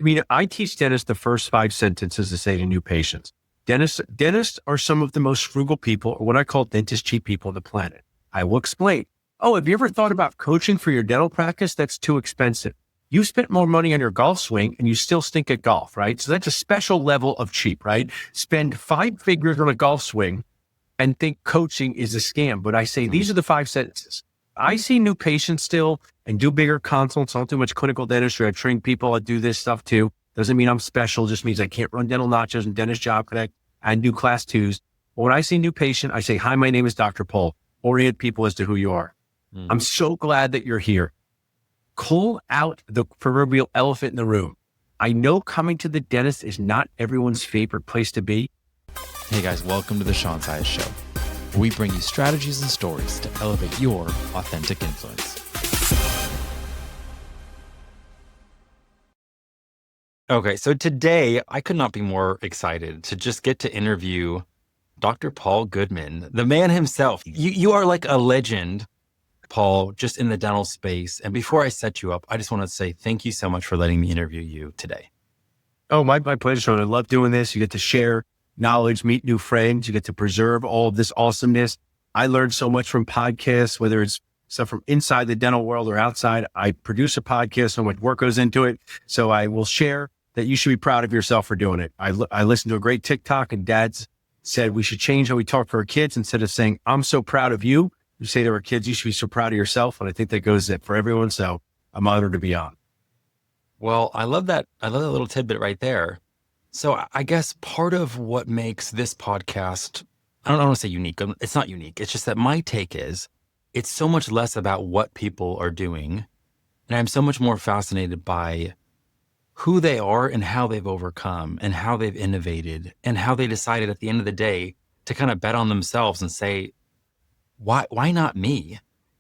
I mean, I teach dentists the first 5 sentences to say to new patients. Dentists are some of the most frugal people, or what I call dentist cheap people on the planet. I will explain. Oh, have you ever thought about coaching for your dental practice? That's too expensive. You spent more money on your golf swing and you still stink at golf, right? So that's a special level of cheap, right? Spend 5 figures on a golf swing and think coaching is a scam. But I say, these are the 5 sentences. I see new patients still and do bigger consults. I don't do much clinical dentistry. I train people. I do this stuff too. Doesn't mean I'm special. Just means I can't run dental nachos and dentist job connect and do class 2s. But when I see a new patient, I say, hi, my name is Dr. Paul. Orient people as to who you are. I'm so glad that you're here. Pull out the proverbial elephant in the room. I know coming to the dentist is not everyone's favorite place to be. Hey guys, welcome to the Sean Sias Show. We bring you strategies and stories to elevate your authentic influence. Okay, so today I could not be more excited to just get to interview Dr. Paul Goodman, the man himself. You are like a legend, Paul, just in the dental space. And before I set you up, I just want to say thank you so much for letting me interview you today. Oh, my pleasure, Sean. I love doing this. You get to share knowledge, meet new friends. You get to preserve all of this awesomeness. I learned so much from podcasts, whether it's stuff from inside the dental world or outside. I produce a podcast, so much work goes into it. So I will share that you should be proud of yourself for doing it. I listened to a great TikTok and dads said we should change how we talk to our kids. Instead of saying, I'm so proud of you, you say to our kids, you should be so proud of yourself. And I think that goes for everyone. So I'm honored to be on. Well, I love that. I love that little tidbit right there. So I guess part of what makes this podcast, I don't want to say unique. It's not unique. It's just that my take is it's so much less about what people are doing. And I'm so much more fascinated by who they are and how they've overcome and how they've innovated and how they decided at the end of the day to kind of bet on themselves and say, why not me?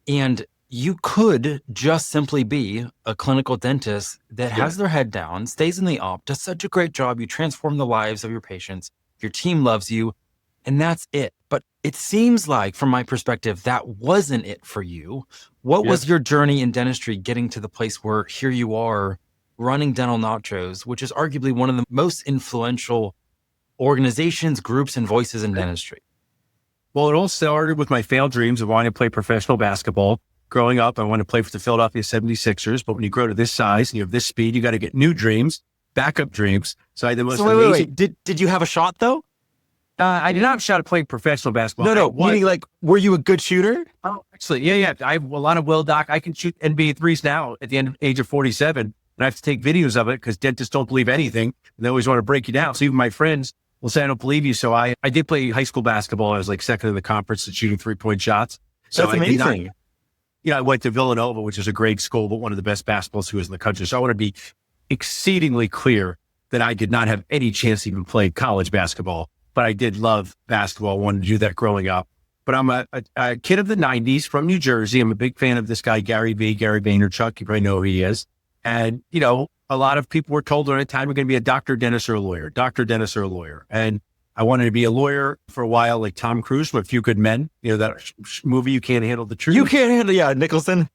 And you could just simply be a clinical dentist that has their head down, stays in the op, does such a great job. You transform the lives of your patients. Your team loves you, and that's it. But it seems like, from my perspective, that wasn't it for you. What was your journey in dentistry getting to the place where here you are running Dental Nachos, which is arguably one of the most influential organizations, groups, and voices in dentistry? Well, it all started with my failed dreams of wanting to play professional basketball. Growing up, I wanted to play for the Philadelphia 76ers, but when you grow to this size and you have this speed, you got to get new dreams, backup dreams. So I had the most amazing... Wait. Did you have a shot though? I did not have a shot at playing professional basketball. No, meaning like, were you a good shooter? Oh, actually, yeah. I have a lot of will, Doc. I can shoot NBA threes now at the age of 47, and I have to take videos of it because dentists don't believe anything, and they always want to break you down. So even my friends will say, I don't believe you. So I did play high school basketball. I was like second in the conference at shooting 3-point shots. So that's amazing. I went to Villanova, which is a great school, but one of the best basketball schools in the country. So I want to be exceedingly clear that I did not have any chance to even play college basketball, but I did love basketball. I wanted to do that growing up. But I'm a kid of the 90s from New Jersey. I'm a big fan of this guy, Gary Vaynerchuk. You probably know who he is. And, a lot of people were told during the time we're going to be a doctor, dentist, or a lawyer. And I wanted to be a lawyer for a while, like Tom Cruise from A Few Good Men. That movie, You Can't Handle the Truth. You Can't Handle, Nicholson.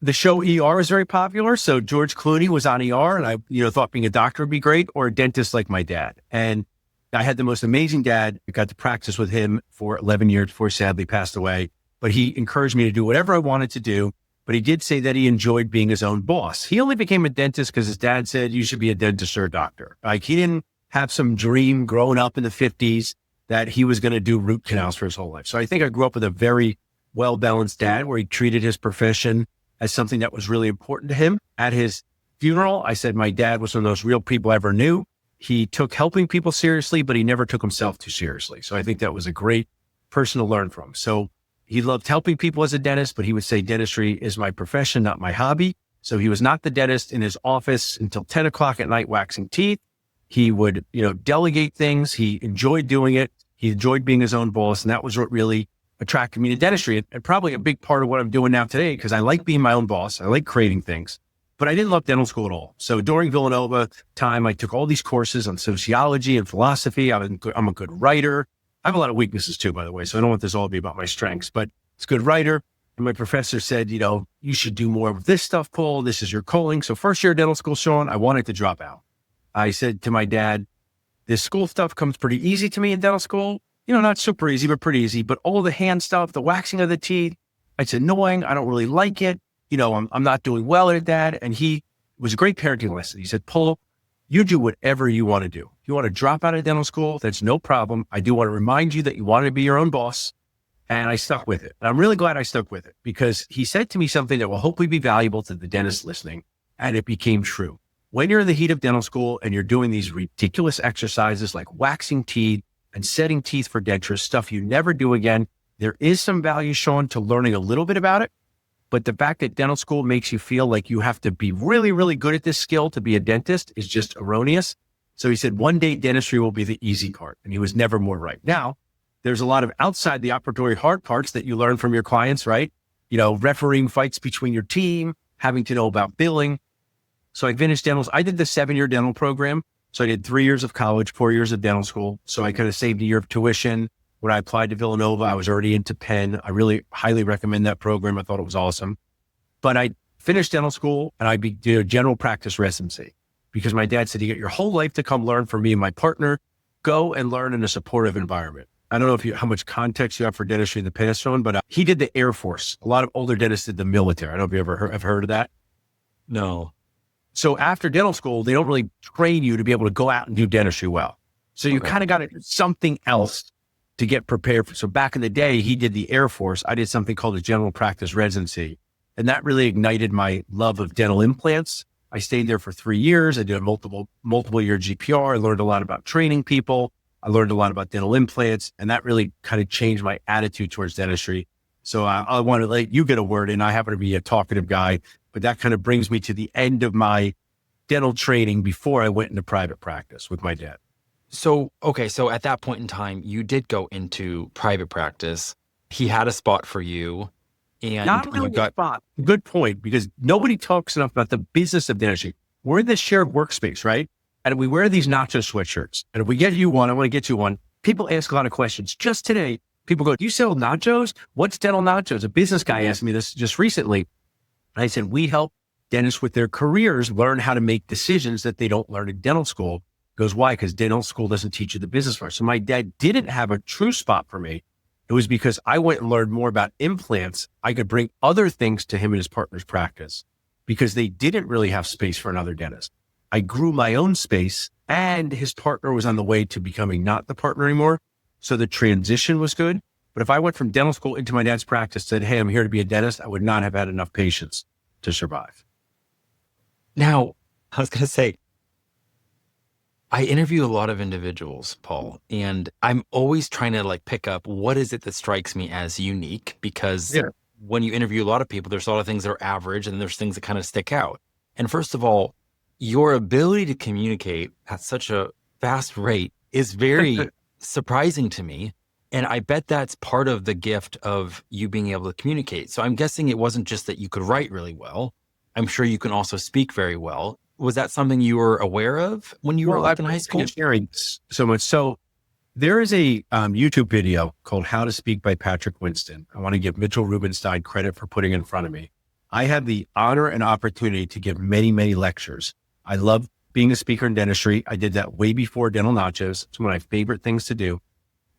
The show ER is very popular. So George Clooney was on ER, and I, thought being a doctor would be great, or a dentist like my dad. And I had the most amazing dad. I got to practice with him for 11 years before he sadly passed away. But he encouraged me to do whatever I wanted to do. But he did say that he enjoyed being his own boss. He only became a dentist because his dad said, you should be a dentist or a doctor. Like, he didn't have some dream growing up in the 50s that he was going to do root canals for his whole life. So I think I grew up with a very well-balanced dad where he treated his profession as something that was really important to him. At his funeral, I said my dad was one of those real people I ever knew. He took helping people seriously, but he never took himself too seriously. So I think that was a great person to learn from. So he loved helping people as a dentist, but he would say dentistry is my profession, not my hobby. So he was not the dentist in his office until 10 o'clock at night waxing teeth. He would, delegate things. He enjoyed doing it. He enjoyed being his own boss. And that was what really attracted me to dentistry, and probably a big part of what I'm doing now today, because I like being my own boss. I like creating things, but I didn't love dental school at all. So during Villanova time, I took all these courses on sociology and philosophy. I'm a good writer. I have a lot of weaknesses too, by the way. So I don't want this all to be about my strengths, but it's a good writer. my professor said, you should do more of this stuff, Paul. This is your calling. So first year of dental school, Sean, I wanted to drop out. I said to my dad, this school stuff comes pretty easy to me in dental school. Not super easy, but pretty easy. But all the hand stuff, the waxing of the teeth, it's annoying. I don't really like it. I'm not doing well at it, Dad. And he was a great parenting lesson. He said, Paul, you do whatever you want to do. If you want to drop out of dental school, that's no problem. I do want to remind you that you want to be your own boss. And I stuck with it. And I'm really glad I stuck with it because he said to me something that will hopefully be valuable to the dentist listening. And it became true. When you're in the heat of dental school and you're doing these ridiculous exercises like waxing teeth and setting teeth for dentures, stuff you never do again, there is some value, Sean, to learning a little bit about it. But the fact that dental school makes you feel like you have to be really, really good at this skill to be a dentist is just erroneous. So he said, one day dentistry will be the easy part. And he was never more right. Now, there's a lot of outside the operatory hard parts that you learn from your clients, right? Refereeing fights between your team, having to know about billing. So I finished dentals. I did the 7-year dental program. So I did 3 years of college, 4 years of dental school. So I could have saved a year of tuition. When I applied to Villanova, I was already into Penn. I really highly recommend that program. I thought it was awesome. But I finished dental school and I did a general practice residency because my dad said, you got your whole life to come learn from me and my partner. Go and learn in a supportive environment. I don't know how much context you have for dentistry in the past, Sean, but he did the Air Force. A lot of older dentists did the military. I don't know if you have heard of that. No. So after dental school, they don't really train you to be able to go out and do dentistry well. So you kind of got to do something else to get prepared for. So back in the day, he did the Air Force. I did something called a general practice residency. And that really ignited my love of dental implants. I stayed there for 3 years. I did a multiple year GPR. I learned a lot about training people. I learned a lot about dental implants, and that really kind of changed my attitude towards dentistry. So I want to let you get a word in. I happen to be a talkative guy, but that kind of brings me to the end of my dental training before I went into private practice with my dad. So at that point in time, you did go into private practice. He had a spot for you. And not really a spot. Good point, because nobody talks enough about the business of dentistry. We're in this shared workspace, right? And we wear these Nachos sweatshirts. And if we get you one, I want to get you one. People ask a lot of questions. Just today, people go, do you sell nachos? What's dental nachos? A business guy asked me this just recently. And I said, we help dentists with their careers learn how to make decisions that they don't learn in dental school. He goes, why? Because dental school doesn't teach you the business part. So my dad didn't have a true spot for me. It was because I went and learned more about implants. I could bring other things to him and his partner's practice because they didn't really have space for another dentist. I grew my own space and his partner was on the way to becoming not the partner anymore. So the transition was good. But if I went from dental school into my dad's practice, said, hey, I'm here to be a dentist, I would not have had enough patience to survive. Now, I was going to say, I interview a lot of individuals, Paul, and I'm always trying to pick up what is it that strikes me as unique, because when you interview a lot of people, there's a lot of things that are average and there's things that kind of stick out. And first of all, your ability to communicate at such a fast rate is very surprising to me. And I bet that's part of the gift of you being able to communicate. So I'm guessing it wasn't just that you could write really well. I'm sure you can also speak very well. Was that something you were aware of when you were in high school? Sharing so much. So there is a YouTube video called How to Speak by Patrick Winston. I want to give Mitchell Rubenstein credit for putting it in front of me. I had the honor and opportunity to give many, many lectures. I love being a speaker in dentistry. I did that way before Dental Nachos. It's one of my favorite things to do.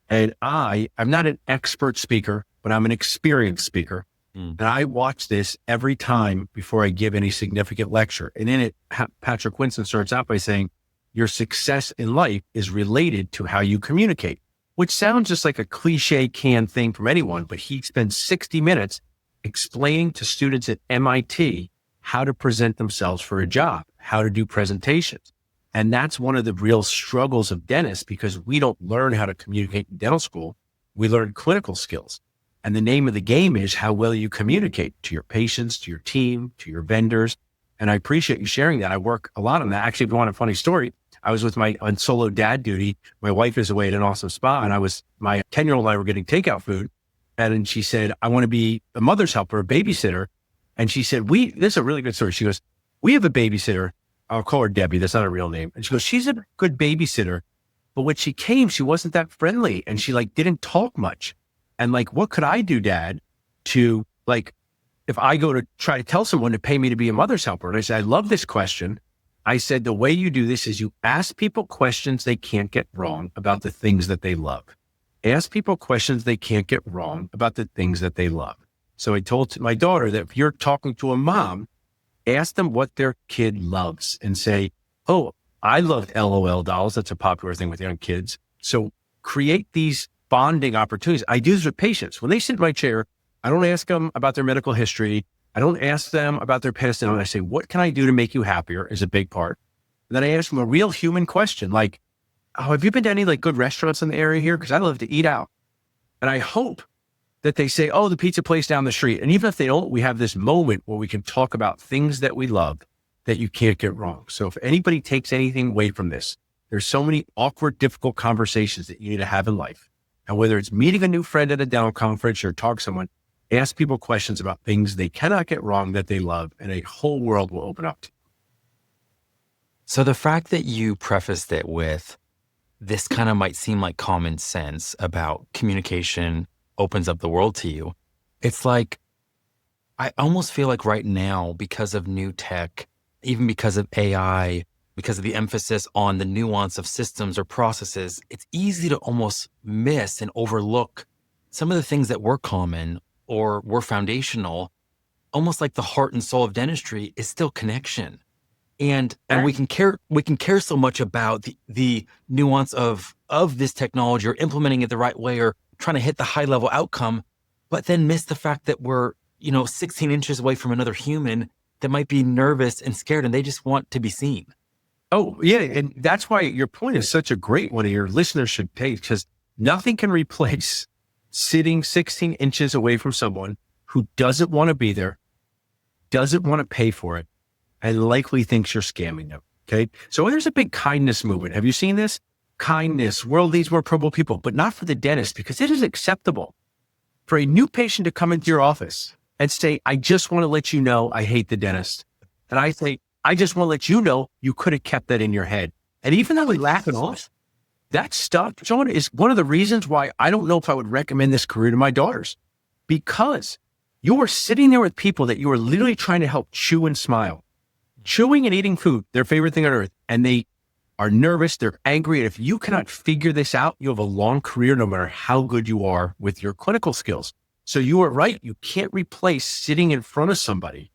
And I'm not an expert speaker, but I'm an experienced speaker. And I watch this every time before I give any significant lecture. And in it, Patrick Winston starts out by saying, your success in life is related to how you communicate, which sounds just like a cliche canned thing from anyone, but he spends 60 minutes explaining to students at MIT how to present themselves for a job, how to do presentations. And that's one of the real struggles of dentists, because we don't learn how to communicate in dental school. We learn clinical skills. And the name of the game is how well you communicate to your patients, to your team, to your vendors. And I appreciate you sharing that. I work a lot on that. Actually, if you want a funny story, I was on solo dad duty. My wife is away at an awesome spa, and my 10-year-old and I were getting takeout food. And then she said, I want to be a mother's helper, a babysitter. And she said, this is a really good story. She goes, we have a babysitter. I'll call her Debbie. That's not her real name. And she goes, she's a good babysitter. But when she came, she wasn't that friendly. And she didn't talk much. And what could I do, Dad, to Like if I go to try to tell someone to pay me to be a mother's helper, and I say, I love this question. I said, the way you do this is you ask people questions they can't get wrong about the things that they love. Ask people questions they can't get wrong about the things that they love. So I told my daughter that if you're talking to a mom, ask them what their kid loves and say, oh, I loved LOL dolls. That's a popular thing with young kids. So create these bonding opportunities. I do this with patients. When they sit in my chair, I don't ask them about their medical history. I don't ask them about their past. And I say, what can I do to make you happier is a big part. And then I ask them a real human question like, oh, have you been to any like good restaurants in the area here? Because I love to eat out. And I hope that they say, oh, the pizza place down the street. And even if they don't, we have this moment where we can talk about things that we love that you can't get wrong. So if anybody takes anything away from this, there's so many awkward, difficult conversations that you need to have in life. And whether it's meeting a new friend at a dental conference or talk to someone, ask people questions about things they cannot get wrong that they love, and a whole world will open up to you. So the fact that you prefaced it with this kind of might seem like common sense about communication opens up the world to you. It's like, I almost feel like right now, because of new tech, even because of AI, because of the emphasis on the nuance of systems or processes, it's easy to almost miss and overlook some of the things that were common or were foundational, almost like the heart and soul of dentistry is still connection. And we can care so much about the nuance of this technology or implementing it the right way or trying to hit the high level outcome, but then miss the fact that we're, 16 inches away from another human that might be nervous and scared and they just want to be seen. Oh, yeah. And that's why your point is such a great one. Your listeners should pay, because nothing can replace sitting 16 inches away from someone who doesn't want to be there, doesn't want to pay for it, and likely thinks you're scamming them. Okay. So there's a big kindness movement. Have you seen this? Kindness, world needs more probable people, but not for the dentist, because it is acceptable for a new patient to come into your office and say, I just want to let you know I hate the dentist. And I say, I just want to let you know you could have kept that in your head. And even though we laugh it off, that stuff, John, is one of the reasons why I don't know if I would recommend this career to my daughters, because you are sitting there with people that you are literally trying to help chew and smile. Chewing and eating food, their favorite thing on earth, and they are nervous, they're angry. And if you cannot figure this out, you have a long career, no matter how good you are with your clinical skills. So you are right. You can't replace sitting in front of somebody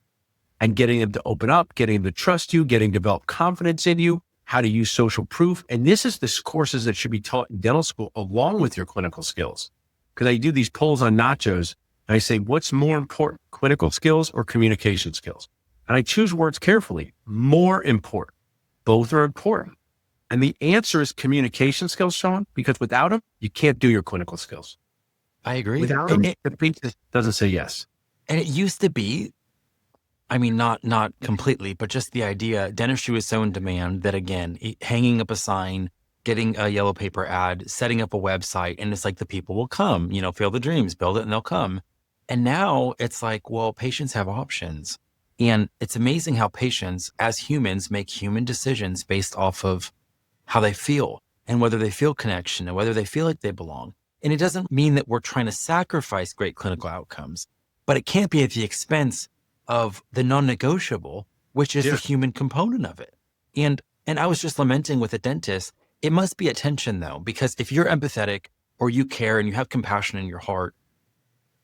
and getting them to open up, getting them to trust you, getting develop confidence in you, how to use social proof. And this is the courses that should be taught in dental school along with your clinical skills. Because I do these polls on Nachos and I say, what's more important, clinical skills or communication skills? And I choose words carefully. More important. Both are important. And the answer is communication skills, Sean, because without them, you can't do your clinical skills. I agree. Without them, the patient doesn't say yes. And it used to be, not completely, but just the idea, dentistry was so in demand that, again, hanging up a sign, getting a yellow paper ad, setting up a website, and it's like the people will come, feel the dreams, build it, and they'll come. And now it's like, well, patients have options. And it's amazing how patients, as humans, make human decisions based off of how they feel and whether they feel connection and whether they feel like they belong. And it doesn't mean that we're trying to sacrifice great clinical outcomes, but it can't be at the expense of the non-negotiable, which is the human component of it. And I was just lamenting with a dentist, it must be a tension though, because if you're empathetic or you care and you have compassion in your heart,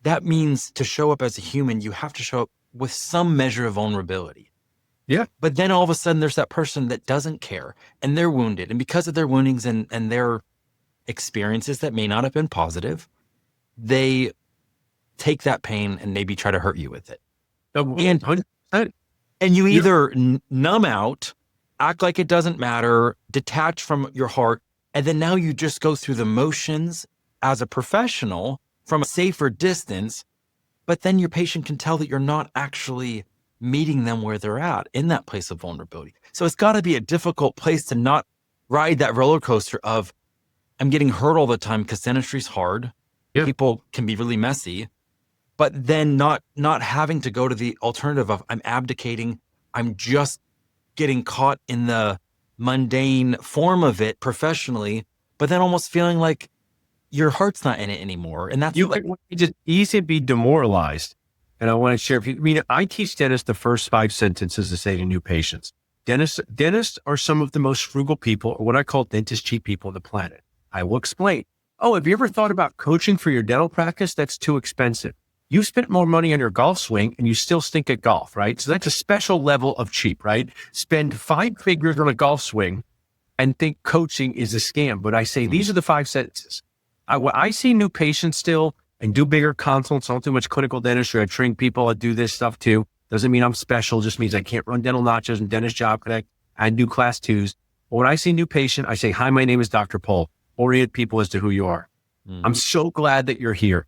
that means to show up as a human, you have to show up with some measure of vulnerability. Yeah. But then all of a sudden there's that person that doesn't care and they're wounded. And because of their woundings and their experiences that may not have been positive, they take that pain and maybe try to hurt you with it. And you either numb out, act like it doesn't matter, detach from your heart, and then now you just go through the motions as a professional from a safer distance, but then your patient can tell that you're not actually meeting them where they're at in that place of vulnerability. So it's got to be a difficult place to not ride that roller coaster of, I'm getting hurt all the time because dentistry is hard. Yeah. People can be really messy, but then not having to go to the alternative of I'm abdicating. I'm just getting caught in the mundane form of it professionally, but then almost feeling like your heart's not in it anymore. And that's it's just easy to be demoralized And I want to share, I teach dentists the first 5 sentences to say to new patients. Dentists are some of the most frugal people, or what I call dentist cheap people on the planet. I will explain. Oh, have you ever thought about coaching for your dental practice? That's too expensive. You spent more money on your golf swing and you still stink at golf, right? So that's a special level of cheap, right? Spend 5 figures on a golf swing and think coaching is a scam. But I say, these are the 5 sentences. When I see new patients still and do bigger consults, I don't do much clinical dentistry. I train people. I do this stuff too. Doesn't mean I'm special. Just means I can't run dental nachos and dentist job connect. I do class 2s. But when I see a new patient, I say, hi, my name is Dr. Paul. Orient people as to who you are. I'm so glad that you're here.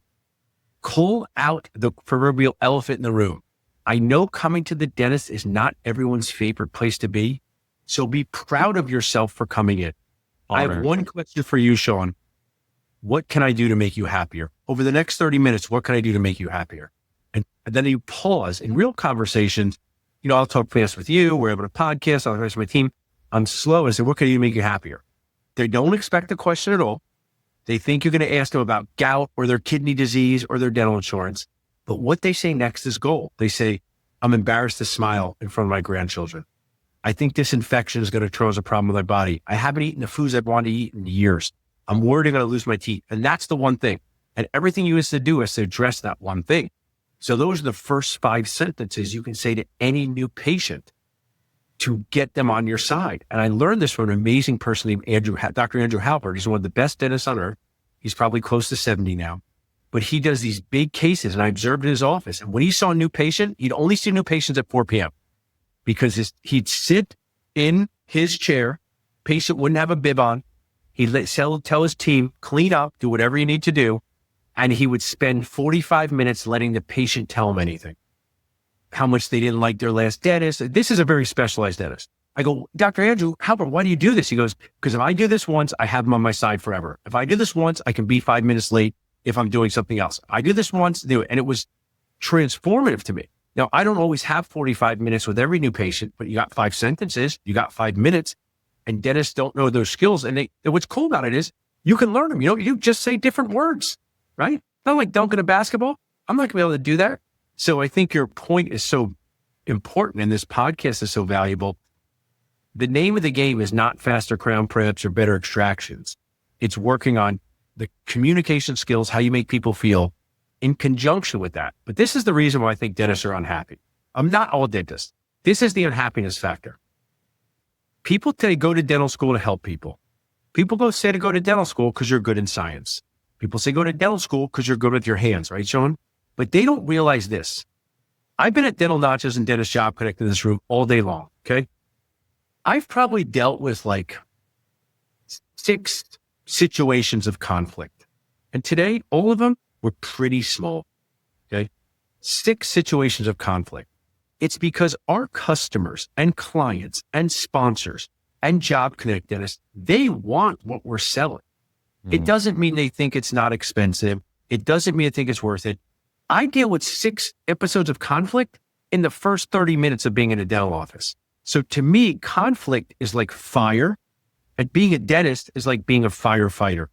Pull out the proverbial elephant in the room. I know coming to the dentist is not everyone's favorite place to be. So be proud of yourself for coming in. I have one question for you, Sean. What can I do to make you happier? Over the next 30 minutes, what can I do to make you happier? And then you pause in real conversations. I'll talk fast with you. We're able to podcast. I'll talk with my team. I'm slow. I say, what can I do to make you happier? They don't expect a question at all. They think you're going to ask them about gout or their kidney disease or their dental insurance. But what they say next is gold. They say, I'm embarrassed to smile in front of my grandchildren. I think this infection is going to cause a problem with my body. I haven't eaten the foods I've wanted to eat in years. I'm worried I'm going to lose my teeth. And that's the one thing. And everything you used to do is to address that one thing. So those are the first 5 sentences you can say to any new patient to get them on your side. And I learned this from an amazing person named Dr. Andrew Halpert. He's one of the best dentists on earth. He's probably close to 70 now, but he does these big cases. And I observed in his office. And when he saw a new patient, he'd only see new patients at 4 p.m. because he'd sit in his chair. Patient wouldn't have a bib on. He'd tell his team, clean up, do whatever you need to do. And he would spend 45 minutes letting the patient tell him anything. How much they didn't like their last dentist. This is a very specialized dentist. I go, Dr. Andrew Halpert, why do you do this? He goes, because if I do this once, I have him on my side forever. If I do this once, I can be 5 minutes late if I'm doing something else. I do this once, do it. And it was transformative to me. Now, I don't always have 45 minutes with every new patient, but you got 5 sentences, you got 5 minutes, and dentists don't know those skills. And what's cool about it is you can learn them. You just say different words, right? Not like dunking a basketball. I'm not going to be able to do that. So I think your point is so important and this podcast is so valuable. The name of the game is not faster crown preps or better extractions. It's working on the communication skills, how you make people feel in conjunction with that. But this is the reason why I think dentists are unhappy. I'm not all dentists. This is the unhappiness factor. People today go to dental school to help people. People go to dental school because you're good in science. People say go to dental school because you're good with your hands, right, Sean? But they don't realize this. I've been at Dental Nachos and Dentist Job Connect in this room all day long, okay? I've probably dealt with like 6 situations of conflict. And today, all of them were pretty small, okay? 6 situations of conflict. It's because our customers and clients and sponsors and Job Connect dentists, they want what we're selling. It doesn't mean they think it's not expensive. It doesn't mean they think it's worth it. I deal with 6 episodes of conflict in the first 30 minutes of being in a dental office. So to me, conflict is like fire, and being a dentist is like being a firefighter.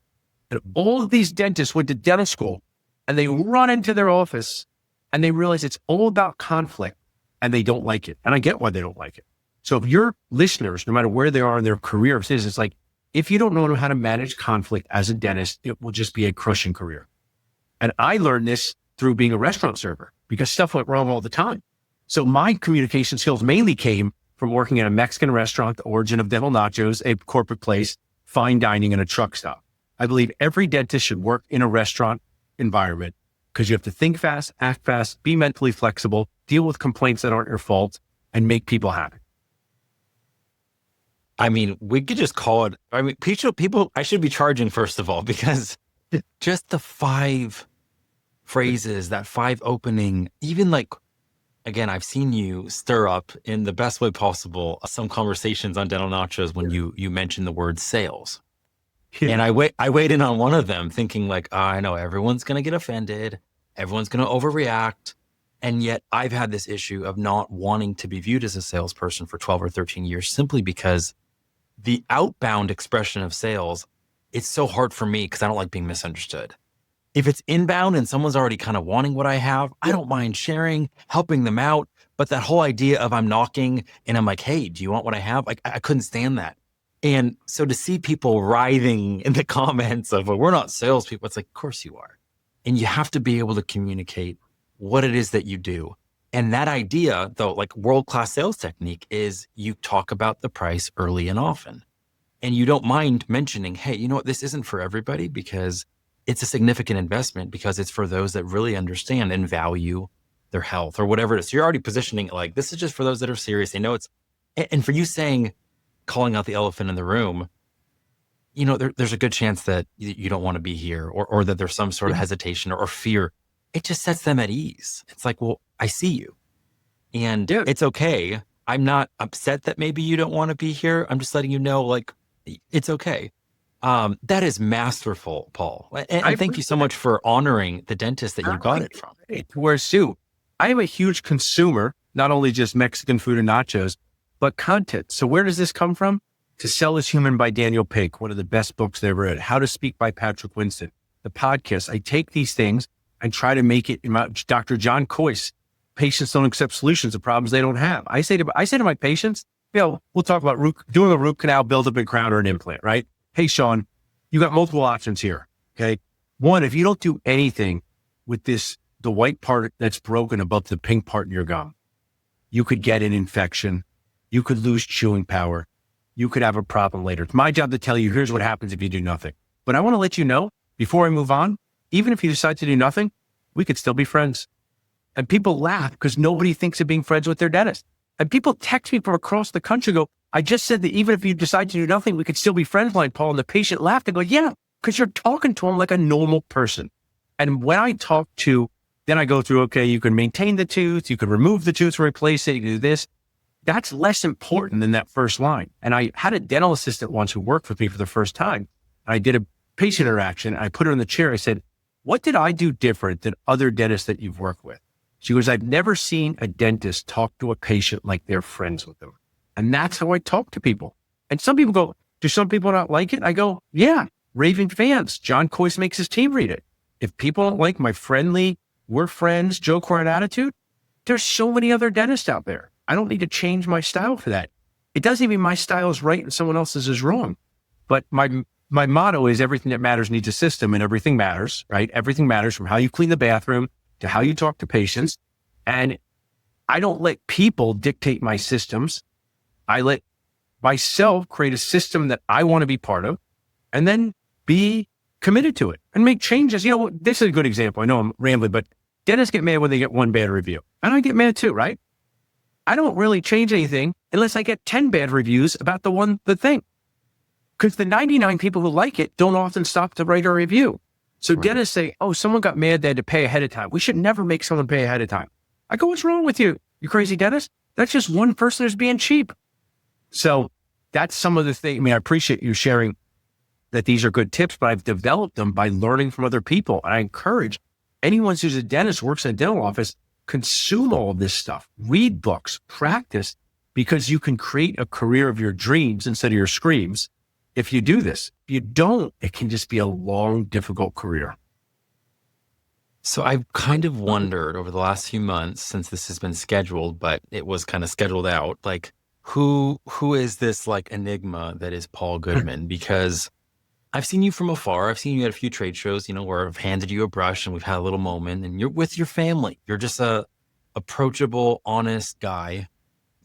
And all of these dentists went to dental school and they run into their office and they realize it's all about conflict and they don't like it. And I get why they don't like it. So if your listeners, no matter where they are in their career, it's like, if you don't know how to manage conflict as a dentist, it will just be a crushing career. And I learned this through being a restaurant server because stuff went wrong all the time. So my communication skills mainly came from working at a Mexican restaurant, the origin of Dental Nachos, a corporate place, fine dining, and a truck stop. I believe every dentist should work in a restaurant environment because you have to think fast, act fast, be mentally flexible, deal with complaints that aren't your fault, and make people happy. I mean, we could just call it, people, I should be charging first of all, because just the 5 phrases, that 5 opening, even like, again, I've seen you stir up in the best way possible some conversations on Dental Nachos when you mentioned the word sales. Yeah. And I weighed in on one of them thinking like, I know everyone's going to get offended. Everyone's going to overreact. And yet I've had this issue of not wanting to be viewed as a salesperson for 12 or 13 years, simply because the outbound expression of sales, it's so hard for me because I don't like being misunderstood. If it's inbound and someone's already kind of wanting what I have, I don't mind sharing, helping them out. But that whole idea of I'm knocking and I'm like, hey, do you want what I have? Like, I couldn't stand that. And so to see people writhing in the comments of, well, we're not salespeople, it's like, of course you are. And you have to be able to communicate what it is that you do. And that idea, though, like world-class sales technique, is you talk about the price early and often. And you don't mind mentioning, hey, you know what, this isn't for everybody because it's a significant investment, because it's for those that really understand and value their health or whatever it is. So you're already positioning it like, this is just for those that are serious. They know it's, and for you saying, calling out the elephant in the room, you know, there's a good chance that you don't want to be here, or that there's some sort of hesitation or fear. It just sets them at ease. It's like, well, I see you and it's okay. I'm not upset that maybe you don't want to be here. I'm just letting you know, like, it's okay. That is masterful, Paul. And thank you so much for honoring the dentist that you got it from. It wears Sue. I am a huge consumer, not only just Mexican food and nachos, but content. So where does this come from? To Sell is Human by Daniel Pink, one of the best books they ever read. How to Speak by Patrick Winston. The podcast. I take these things and try to make it in my Dr. John Coyce. Patients don't accept solutions of problems they don't have. I say to my patients, we'll talk about doing a root canal, build-up and crown, or an implant, right? Hey, Sean, you got multiple options here. Okay. One, if you don't do anything with the white part that's broken above the pink part in your gum, you could get an infection. You could lose chewing power. You could have a problem later. It's my job to tell you, here's what happens if you do nothing. But I want to let you know, before I move on, even if you decide to do nothing, we could still be friends. And people laugh because nobody thinks of being friends with their dentist. And people text me from across the country, go, I just said that even if you decide to do nothing, we could still be friends, like Paul. And the patient laughed and go, yeah, because you're talking to him like a normal person. And when I talk to, then I go through, okay, you can maintain the tooth, you can remove the tooth, replace it, you can do this. That's less important than that first line. And I had a dental assistant once who worked with me for the first time. I did a patient interaction. I put her in the chair. I said, what did I do different than other dentists that you've worked with? She goes, I've never seen a dentist talk to a patient like they're friends with them. And that's how I talk to people. And some people go, do some people not like it? I go, yeah, raving fans. John Coyce makes his team read it. If people don't like my friendly, we're friends, joke around attitude, there's so many other dentists out there. I don't need to change my style for that. It doesn't mean my style is right and someone else's is wrong. But my motto is everything that matters needs a system, and everything matters, right? Everything matters, from how you clean the bathroom to how you talk to patients. And I don't let people dictate my systems. I let myself create a system that I want to be part of, and then be committed to it and make changes. You know, this is a good example. I know I'm rambling, but dentists get mad when they get one bad review. And I get mad too, right? I don't really change anything unless I get 10 bad reviews about the thing. Because the 99 people who like it don't often stop to write a review. So dentists say, oh, someone got mad they had to pay ahead of time. We should never make someone pay ahead of time. I go, what's wrong with you? You crazy dentist? That's just one person who's being cheap. So that's some of the things. I mean, I appreciate you sharing that these are good tips, but I've developed them by learning from other people. And I encourage anyone who's a dentist, works in a dental office, consume all of this stuff, read books, practice, because you can create a career of your dreams instead of your screams. If you do this, if you don't, it can just be a long, difficult career. So I've kind of wondered over the last few months, since this has been scheduled, but it was kind of scheduled out, like who is this like enigma that is Paul Goodman? Because I've seen you from afar. I've seen you at a few trade shows, you know, where I've handed you a brush and we've had a little moment, and you're with your family. You're just a approachable, honest guy.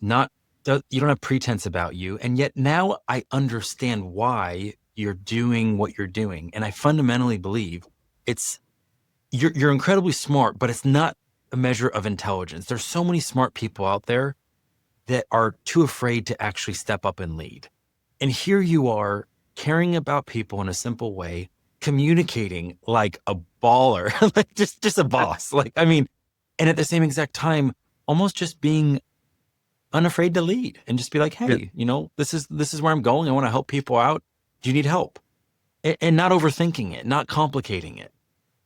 You don't have pretense about you. And yet now I understand why you're doing what you're doing. And I fundamentally believe you're incredibly smart, but it's not a measure of intelligence. There's so many smart people out there that are too afraid to actually step up and lead. And here you are, caring about people in a simple way, communicating like a baller, like just a boss. Like, I mean, and at the same exact time, almost just being unafraid to lead and just be like, hey, you know, this is where I'm going. I want to help people out. Do you need help? And not overthinking it, not complicating it.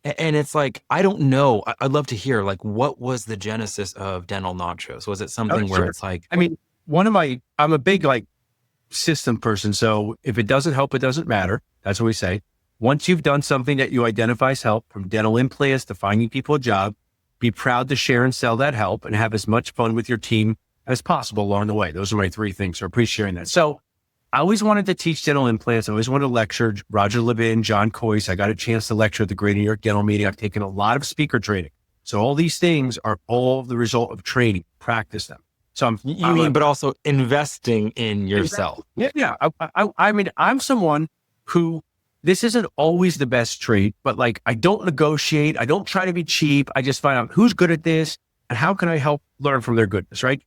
And it's like, I don't know. I'd love to hear, like, what was the genesis of Dental Nachos? Was it something where it's like, I mean, I'm a big like system person. So if it doesn't help, it doesn't matter. That's what we say. Once you've done something that you identify as help, from dental implants to finding people a job, be proud to share and sell that help and have as much fun with your team as possible along the way. Those are my 3 things. So I appreciate sharing that. So I always wanted to teach dental implants. I always wanted to lecture. Roger Levin, John Coyce. I got a chance to lecture at the Great New York Dental Meeting. I've taken a lot of speaker training. So all these things are all the result of training. Practice them. So but also investing in yourself. Yeah. I mean, I'm someone who, this isn't always the best trait, but like, I don't negotiate. I don't try to be cheap. I just find out who's good at this and how can I help learn from their goodness, right?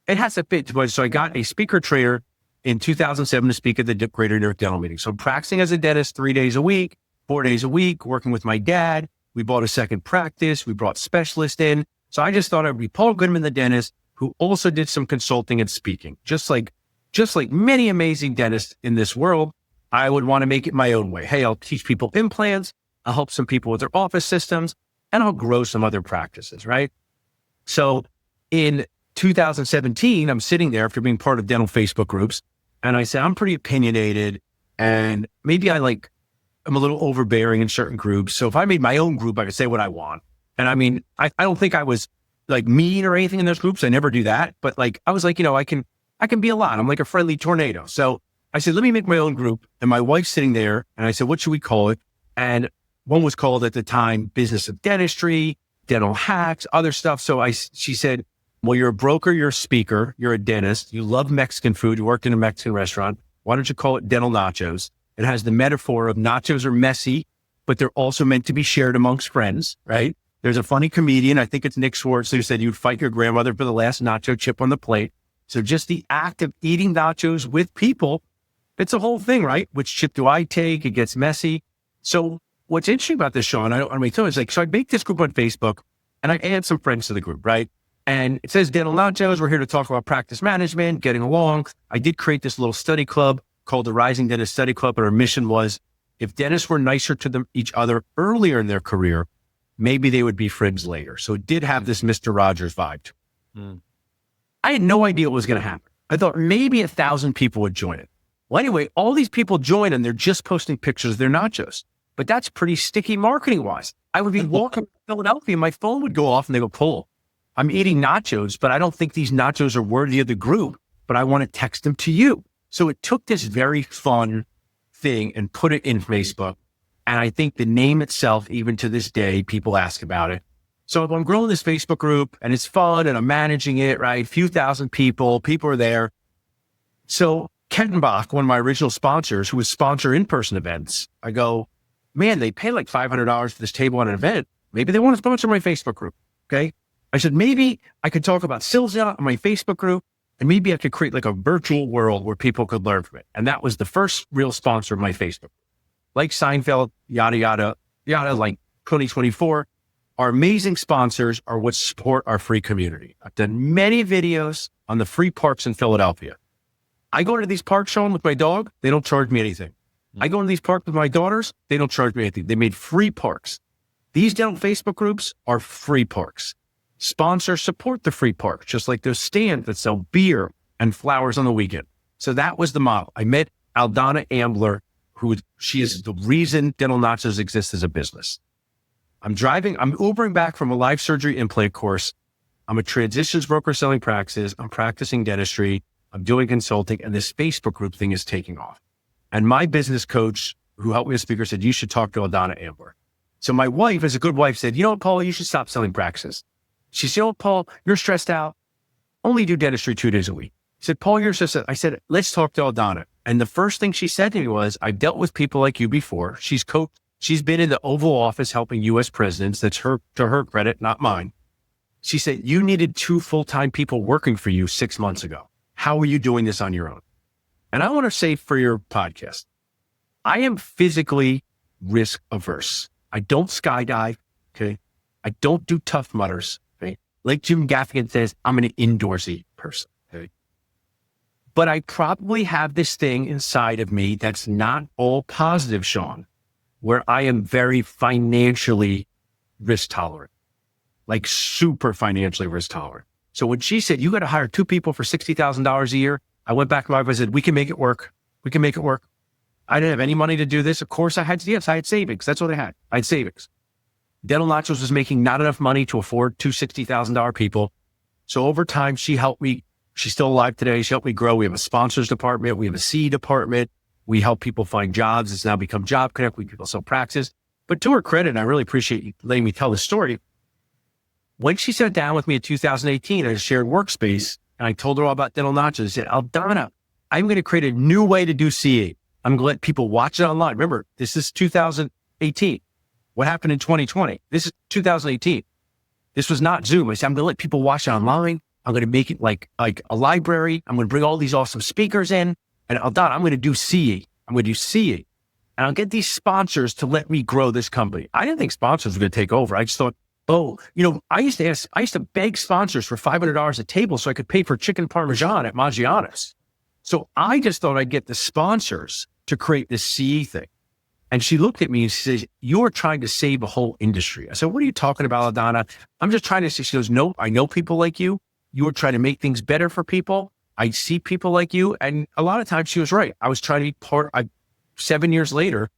It has to fit. So I got a speaker trainer in 2007 to speak at the Greater New York Dental Meeting. So I'm practicing as a dentist 3 days a week, 4 days a week, working with my dad. We bought a second practice. We brought specialists in. So I just thought I'd be Paul Goodman, the dentist, who also did some consulting and speaking. Just like many amazing dentists in this world, I would want to make it my own way. Hey, I'll teach people implants. I'll help some people with their office systems, and I'll grow some other practices, right? So in 2017, I'm sitting there after being part of dental Facebook groups, and I said, I'm pretty opinionated, and maybe I'm a little overbearing in certain groups. So if I made my own group, I could say what I want. And I mean, I don't think I was like mean or anything in those groups. I never do that. But like, I was like, I can be a lot. I'm like a friendly tornado. So I said, let me make my own group. And my wife's sitting there, and I said, what should we call it? And one was called at the time Business of Dentistry, Dental Hacks, other stuff. So she said, well, you're a broker, you're a speaker, you're a dentist, you love Mexican food, you worked in a Mexican restaurant. Why don't you call it Dental Nachos? It has the metaphor of nachos are messy, but they're also meant to be shared amongst friends, right? There's a funny comedian, I think it's Nick Swartz, who said you'd fight your grandmother for the last nacho chip on the plate. So just the act of eating nachos with people, it's a whole thing, right? Which chip do I take? It gets messy. So what's interesting about this, Sean, I don't want to tell you, is like, so I make this group on Facebook and I add some friends to the group, right? And it says Dental Nachos. We're here to talk about practice management, getting along. I did create this little study club called the Rising Dentist Study Club. And our mission was, if dentists were nicer to each other earlier in their career, maybe they would be friends later. So it did have this Mr. Rogers vibe. I had no idea what was going to happen. I thought maybe 1,000 people would join it. Well, anyway, all these people join and they're just posting pictures of their nachos. But that's pretty sticky marketing wise. I would be walking to Philadelphia, my phone would go off and they go, Paul, I'm eating nachos, but I don't think these nachos are worthy of the group, but I want to text them to you. So it took this very fun thing and put it in Facebook. And I think the name itself, even to this day, people ask about it. So if I'm growing this Facebook group and it's fun and I'm managing it, right? A few thousand people are there. So Kettenbach, one of my original sponsors, who would sponsor in-person events, I go, man, they pay like $500 for this table on an event. Maybe they want to sponsor my Facebook group. Okay. I said, maybe I could talk about Silza on my Facebook group, and maybe I could create like a virtual world where people could learn from it. And that was the first real sponsor of my Facebook. Like Seinfeld, yada, yada, yada, like 2024. Our amazing sponsors are what support our free community. I've done many videos on the free parks in Philadelphia. I go to these parks, Sean, with my dog. They don't charge me anything. I go to these parks with my daughters. They don't charge me anything. They made free parks. These dental Facebook groups are free parks. Sponsors support the free parks, just like those stands that sell beer and flowers on the weekend. So that was the model. I met Aldana Ambler, she is the reason Dental Nachos exists as a business. I'm Ubering back from a live surgery implant course. I'm a transitions broker selling practices. I'm practicing dentistry. I'm doing consulting, and this Facebook group thing is taking off. And my business coach, who helped me as speaker, said, you should talk to Aldana Ambler. So my wife, as a good wife, said, you know what, Paul, you should stop selling practices. She said, oh, Paul, you're stressed out. Only do dentistry 2 days a week. She said, Paul, you're stressed out. I said, let's talk to Aldana. And the first thing she said to me was, I've dealt with people like you before. She's been in the Oval Office helping U.S. presidents. That's to her credit, not mine. She said, you needed 2 full-time people working for you 6 months ago. How are you doing this on your own? And I want to say for your podcast, I am physically risk averse. I don't skydive. Okay. I don't do Tough Mudders. Okay. Like Jim Gaffigan says, I'm an indoorsy person. Okay. But I probably have this thing inside of me that's not all positive, Sean, where I am very financially risk tolerant, like super financially risk tolerant. So when she said, you got to hire 2 people for $60,000 a year, I went back to my wife and said, we can make it work. We can make it work. I didn't have any money to do this. Of course I had, yes, I had savings. That's what I had. I had savings. Dental Nachos was making not enough money to afford two $60,000 people. So over time, she helped me. She's still alive today. She helped me grow. We have a sponsors department. We have a C department. We help people find jobs. It's now become Job Connect. We people sell practices. But to her credit, and I really appreciate you letting me tell the story. When she sat down with me in 2018 at a shared workspace, and I told her all about Dental Nachos, I said, Aldana, I'm going to create a new way to do CE. I'm going to let people watch it online. Remember, this is 2018. What happened in 2020? This is 2018. This was not Zoom. I said, I'm going to let people watch it online. I'm going to make it like a library. I'm going to bring all these awesome speakers in. And Aldana, I'm going to do CE. I'm going to do CE. And I'll get these sponsors to let me grow this company. I didn't think sponsors were going to take over. I just thought, I used to beg sponsors for $500 a table so I could pay for chicken parmesan at Maggiano's. So I just thought I'd get the sponsors to create this CE thing. And she looked at me and she says, you're trying to save a whole industry. I said, what are you talking about, Aldana? I'm just trying to say, she goes, no, I know people like you. You were trying to make things better for people. I see people like you. And a lot of times she was right. I was trying to be 7 years later,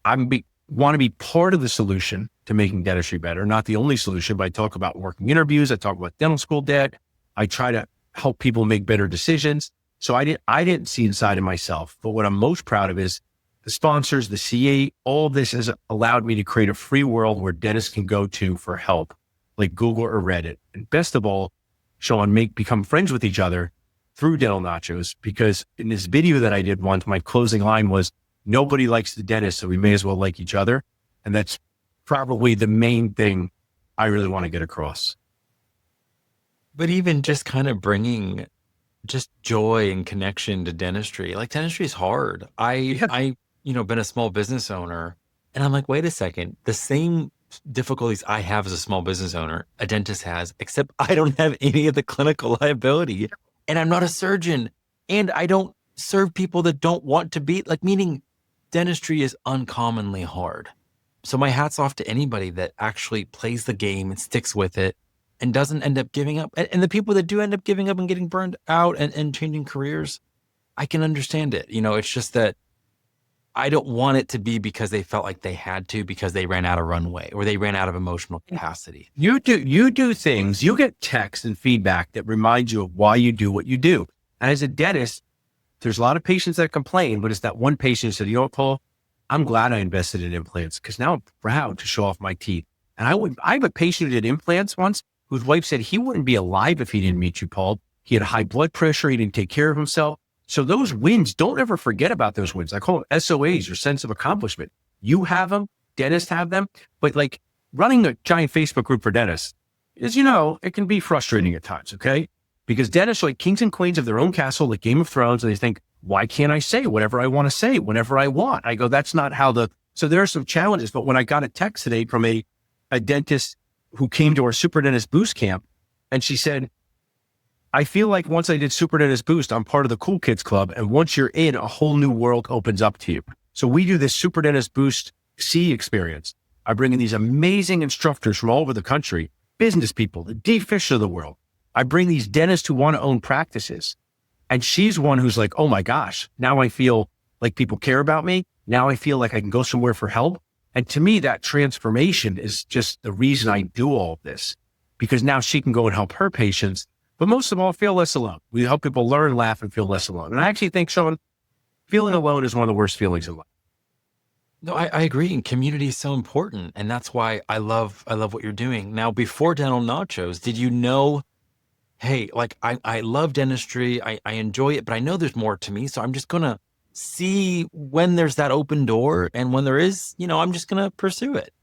want to be part of the solution to making dentistry better, not the only solution, but I talk about working interviews. I talk about dental school debt. I try to help people make better decisions. So I didn't see inside of myself, but what I'm most proud of is the sponsors, the CA, all this has allowed me to create a free world where dentists can go to for help, like Google or Reddit. And best of all, Sean, become friends with each other through Dental Nachos, because in this video that I did once, my closing line was, nobody likes the dentist, so we may as well like each other. And that's probably the main thing I really want to get across. But even just kind of bringing just joy and connection to dentistry, like dentistry is hard. I been a small business owner, and I'm like, wait a second, the same difficulties I have as a small business owner, a dentist has, except I don't have any of the clinical liability, and I'm not a surgeon, and I don't serve people that don't want to be, meaning dentistry is uncommonly hard. So my hat's off to anybody that actually plays the game and sticks with it and doesn't end up giving up. And the people that do end up giving up and getting burned out and changing careers, I can understand it. It's just that I don't want it to be because they felt like they had to, because they ran out of runway or they ran out of emotional capacity. You do things, you get texts and feedback that remind you of why you do what you do. And as a dentist, there's a lot of patients that complain, but it's that one patient who said, Paul, I'm glad I invested in implants because now I'm proud to show off my teeth. And I have a patient who did implants once whose wife said he wouldn't be alive if he didn't meet you, Paul. He had high blood pressure. He didn't take care of himself. So those wins, don't ever forget about those wins. I call them SOAs, or sense of accomplishment. You have them, dentists have them, but running a giant Facebook group for dentists is, it can be frustrating at times, okay? Because dentists are like kings and queens of their own castle, like Game of Thrones, and they think, why can't I say whatever I want to say whenever I want? I go, that's not how so there are some challenges. But when I got a text today from a dentist who came to our Super Dentist Boost camp, and she said, I feel like once I did Super Dentist Boost, I'm part of the cool kids club. And once you're in, a whole new world opens up to you. So we do this Super Dentist Boost C experience. I bring in these amazing instructors from all over the country, business people, the D Fish of the world. I bring these dentists who want to own practices. And she's one who's like, oh my gosh, now I feel like people care about me. Now I feel like I can go somewhere for help. And to me, that transformation is just the reason I do all of this, because now she can go and help her patients, but most of all, feel less alone. We help people learn, laugh, and feel less alone. And I actually think, Sean, feeling alone is one of the worst feelings in life. No, I agree. And community is so important. And that's why I love what you're doing. Now, before Dental Nachos, did you know, hey, I love dentistry. I enjoy it, but I know there's more to me. So I'm just going to see when there's that open door. And when there is, I'm just going to pursue it.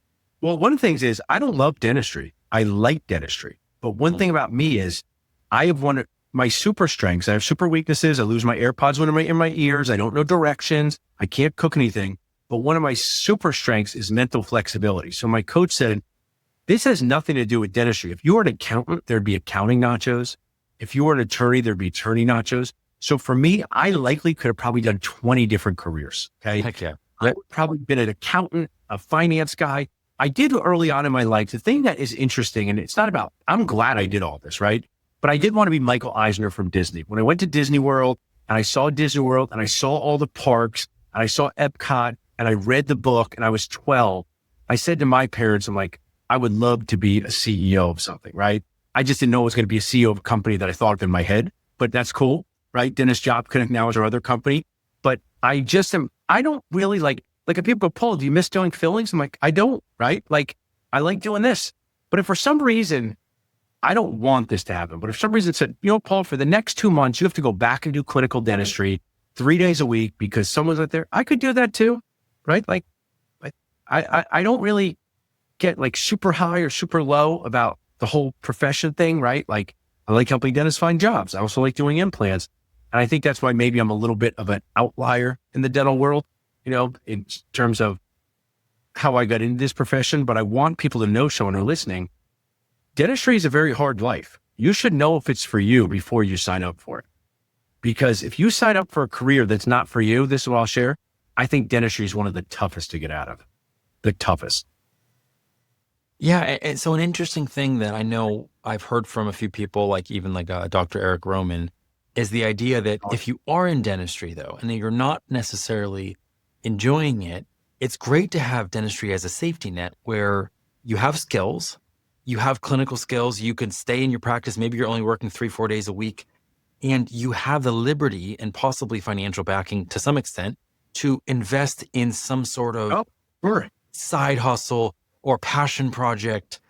Well, one of the things is I don't love dentistry. I like dentistry. But one thing about me is I have one of my super strengths. I have super weaknesses. I lose my AirPods when I'm in my ears. I don't know directions. I can't cook anything. But one of my super strengths is mental flexibility. So my coach said, this has nothing to do with dentistry. If you were an accountant, there'd be accounting nachos. If you were an attorney, there'd be attorney nachos. So for me, I likely could have probably done 20 different careers. Okay. Heck yeah. I would probably been an accountant, a finance guy. I did early on in my life. The thing that is interesting, and it's not about, I'm glad I did all this, right? But I did want to be Michael Eisner from Disney. When I went to Disney World and I saw Disney World and I saw all the parks, and I saw Epcot and I read the book and I was 12. I said to my parents, I'm like, I would love to be a CEO of something, right? I just didn't know it was going to be a CEO of a company that I thought of in my head, but that's cool, right? Dennis Job Connect now is our other company. But I don't really like if people go, Paul, do you miss doing fillings? I'm like, I don't, right? Like, I like doing this. But if for some reason, I don't want this to happen, but if for some reason it said, Paul, for the next 2 months, you have to go back and do clinical dentistry 3 days a week because someone's out there, I could do that too, right? Like, I don't really get like super high or super low about the whole profession thing, right? Like, I like helping dentists find jobs. I also like doing implants. And I think that's why maybe I'm a little bit of an outlier in the dental world, in terms of how I got into this profession. But I want people to know, someone who's listening, dentistry is a very hard life. You should know if it's for you before you sign up for it. Because if you sign up for a career that's not for you, this is what I'll share. I think dentistry is one of the toughest to get out of. The toughest. Yeah. And so an interesting thing that I know I've heard from a few people, like even like Dr. Eric Roman, is the idea that if you are in dentistry though, and you're not necessarily enjoying it, it's great to have dentistry as a safety net where you have skills, you have clinical skills, you can stay in your practice. Maybe you're only working 3-4 days a week, and you have the liberty and possibly financial backing to some extent to invest in some sort of side hustle or passion project,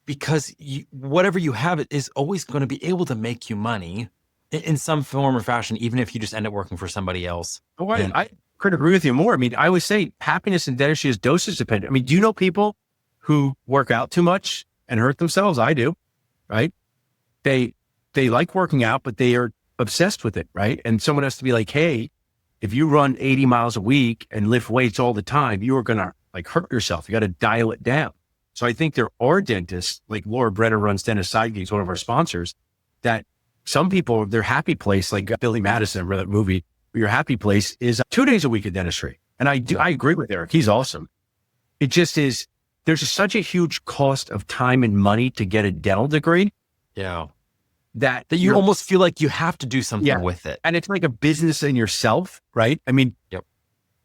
because whatever you have is always going to be able to make you money in some form or fashion, even if you just end up working for somebody else. Oh, I couldn't agree with you more. I mean, I would say happiness in dentistry is dosage dependent. I mean, do you know people who work out too much and hurt themselves? I do, right? They like working out, but they are obsessed with it, right? And someone has to be like, hey, if you run 80 miles a week and lift weights all the time, you are going to like hurt yourself. You got to dial it down. So I think there are dentists, like Laura Brenner runs Dentist Sidekicks, one of our sponsors, that some people, their happy place, like Billy Madison, remember that movie, your happy place is 2 days a week of dentistry. And I agree with Eric. He's awesome. It just is, there's such a huge cost of time and money to get a dental degree. Yeah. That you almost feel like you have to do something with it. And it's like a business in yourself, right? I mean,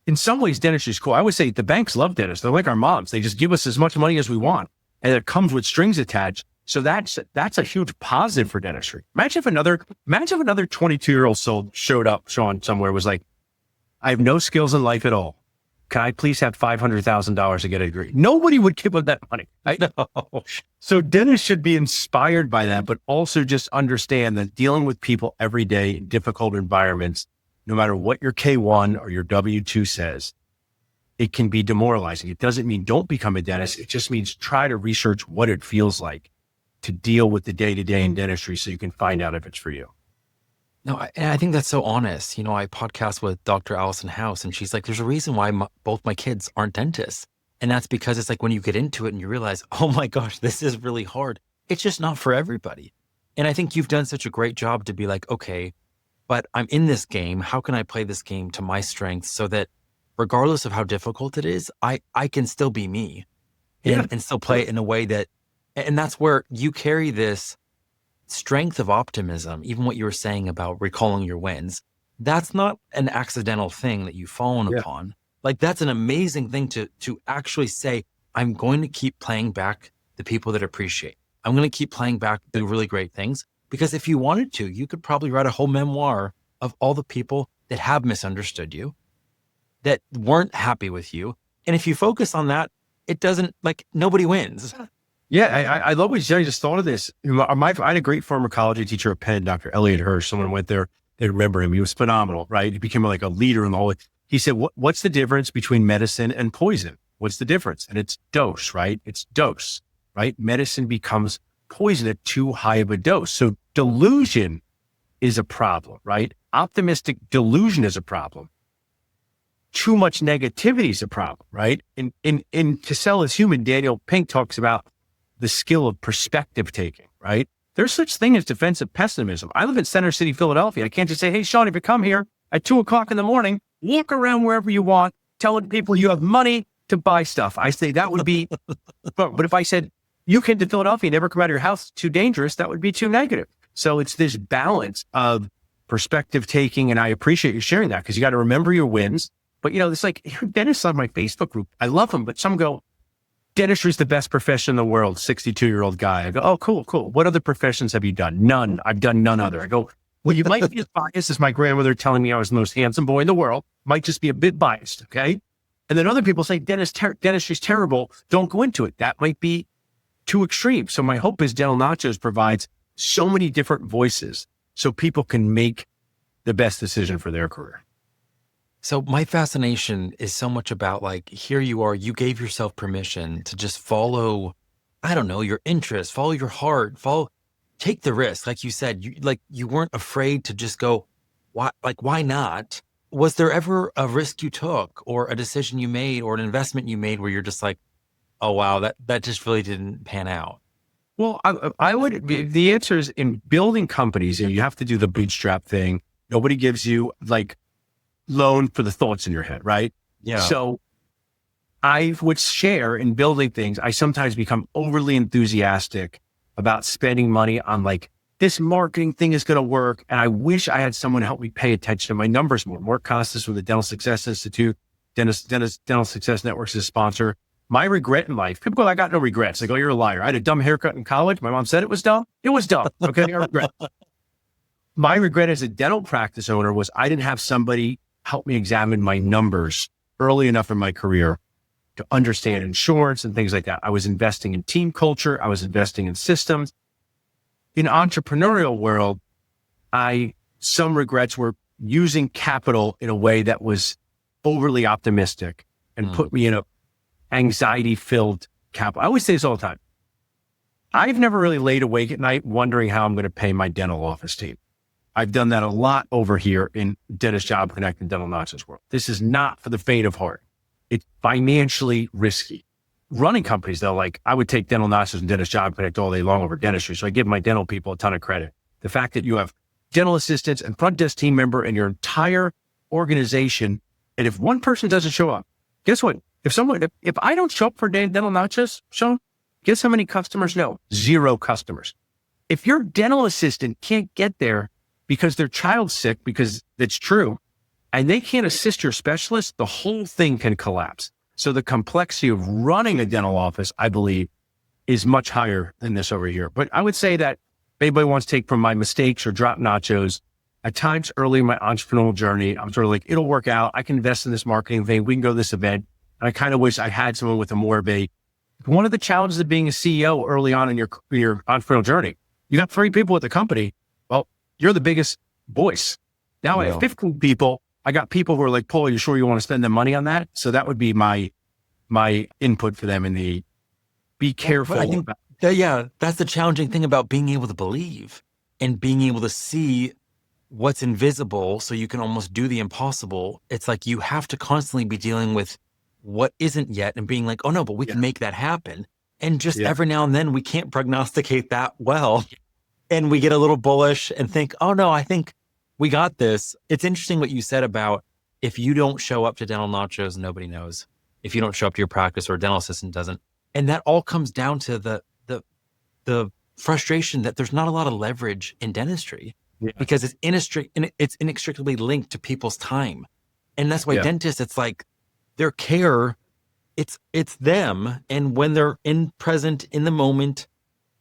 in some ways, dentistry is cool. I would say the banks love dentists. They're like our moms. They just give us as much money as we want. And it comes with strings attached. So that's a huge positive for dentistry. Imagine if another 22-year-old soul showed up, Sean, somewhere, was like, I have no skills in life at all. Can I please have $500,000 to get a degree? Nobody would give them that money. Right? No. So dentists should be inspired by that, but also just understand that dealing with people every day in difficult environments, no matter what your K-1 or your W-2 says, it can be demoralizing. It doesn't mean don't become a dentist. It just means try to research what it feels like to deal with the day-to-day in dentistry so you can find out if it's for you. No, and I think that's so honest. I podcast with Dr. Allison House, and she's like, there's a reason why both my kids aren't dentists. And that's because it's like when you get into it and you realize, oh my gosh, this is really hard. It's just not for everybody. And I think you've done such a great job to be like, okay, but I'm in this game. How can I play this game to my strengths so that regardless of how difficult it is, I can still be me and still play it in a way that, and that's where you carry this strength of optimism. Even what you were saying about recalling your wins, that's not an accidental thing that you've fallen upon. Like, that's an amazing thing to actually say, I'm going to keep playing back the people that appreciate. I'm going to keep playing back the really great things, because if you wanted to, you could probably write a whole memoir of all the people that have misunderstood you, that weren't happy with you. And if you focus on that, it doesn't, like, nobody wins. Yeah, I love what you said. I just thought of this. I had a great pharmacology teacher at Penn, Dr. Elliot Hirsch. Someone went there, they remember him. He was phenomenal, right? He became like a leader in the whole. He said, what's the difference between medicine and poison? What's the difference? And it's dose, right? It's dose, right? Medicine becomes poison at too high of a dose. So delusion is a problem, right? Optimistic delusion is a problem. Too much negativity is a problem, right? In To Sell is Human, Daniel Pink talks about the skill of perspective taking, right? There's such thing as defensive pessimism. I live in Center City, Philadelphia. I can't just say, hey, Sean, if you come here at 2:00 in the morning, walk around wherever you want, telling people you have money to buy stuff. I say that would be, but if I said, you came to Philadelphia, never come out of your house, too dangerous, that would be too negative. So it's this balance of perspective taking. And I appreciate you sharing that, because you got to remember your wins, But, it's like dentists on my Facebook group. I love them, but some go, dentistry is the best profession in the world, 62-year-old guy. I go, oh, cool. What other professions have you done? None. I've done none other. I go, well, you might be as biased as my grandmother telling me I was the most handsome boy in the world. Might just be a bit biased, okay? And then other people say, dentistry's terrible. Don't go into it. That might be too extreme. So my hope is Dental Nachos provides so many different voices so people can make the best decision for their career. So my fascination is so much about like, here you are, you gave yourself permission to just follow, I don't know, your interests, follow your heart, take the risk. Like you said, you weren't afraid to just go, why not? Was there ever a risk you took or a decision you made or an investment you made where you're just like, oh, wow, that just really didn't pan out? Well, the answer is in building companies, you have to do the bootstrap thing. Nobody gives you like loan for the thoughts in your head, right? Yeah. So I would share in building things. I sometimes become overly enthusiastic about spending money on like, this marketing thing is going to work. And I wish I had someone help me pay attention to my numbers more. Mark Costas with the Dental Success Institute, Dental Success Network is a sponsor. My regret in life, people go, I got no regrets. They go, you're a liar. I had a dumb haircut in college. My mom said it was dumb. It was dumb. Okay. I regret. My regret as a dental practice owner was I didn't have somebody help me examine my numbers early enough in my career to understand insurance and things like that. I was investing in team culture. I was investing in systems. In entrepreneurial world, some regrets were using capital in a way that was overly optimistic and put me in a anxiety-filled capital. I always say this all the time. I've never really laid awake at night wondering how I'm going to pay my dental office team. I've done that a lot over here in Dentist Job Connect and Dental Nachos world. This is not for the faint of heart. It's financially risky. Running companies, though, like I would take Dental Nachos and Dentist Job Connect all day long over dentistry. So I give my dental people a ton of credit. The fact that you have dental assistants and front desk team member in your entire organization. And if one person doesn't show up, guess what? If I don't show up for Dental Nachos, Sean, guess how many customers know? 0 customers. If your dental assistant can't get there because their child's sick, because it's true, and they can't assist your specialist, the whole thing can collapse. So the complexity of running a dental office, I believe, is much higher than this over here. But I would say that if anybody wants to take from my mistakes or drop nachos, at times early in my entrepreneurial journey, I'm sort of like, it'll work out. I can invest in this marketing thing. We can go to this event. And I kind of wish I had someone with one of the challenges of being a CEO early on in your entrepreneurial journey. You got 3 people at the company. Well, you're the biggest voice. Now I have 15 people. I got people who are like, Paul, are you sure you want to spend the money on that? So that would be my input for them in the be careful. I think that's the challenging thing about being able to believe and being able to see what's invisible so you can almost do the impossible. It's like you have to constantly be dealing with what isn't yet and being like, oh no, but we can make that happen. And just every now and then we can't prognosticate that well. And we get a little bullish and think, oh no, I think we got this. It's interesting what you said about if you don't show up to Dental Nachos, nobody knows. If you don't show up to your practice or a dental assistant doesn't. And that all comes down to the frustration that there's not a lot of leverage in dentistry because it's inextricably linked to people's time. And that's why dentists, it's like their care, it's them. And when they're present in the moment,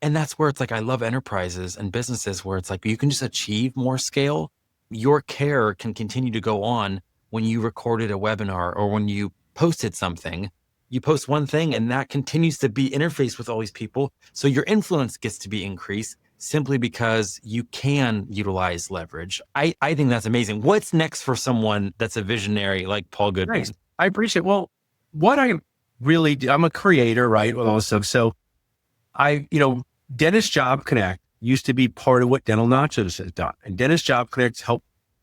and that's where it's like, I love enterprises and businesses where it's like, you can just achieve more scale. Your care can continue to go on when you recorded a webinar or when you posted something. You post one thing and that continues to be interfaced with all these people. So your influence gets to be increased simply because you can utilize leverage. I think that's amazing. What's next for someone that's a visionary like Paul Goodman? Nice. I appreciate it. Well, what I really do, I'm a creator, right? With all this stuff. So Dentist Job Connect used to be part of what Dental Nachos has done. And Dentist Job Connect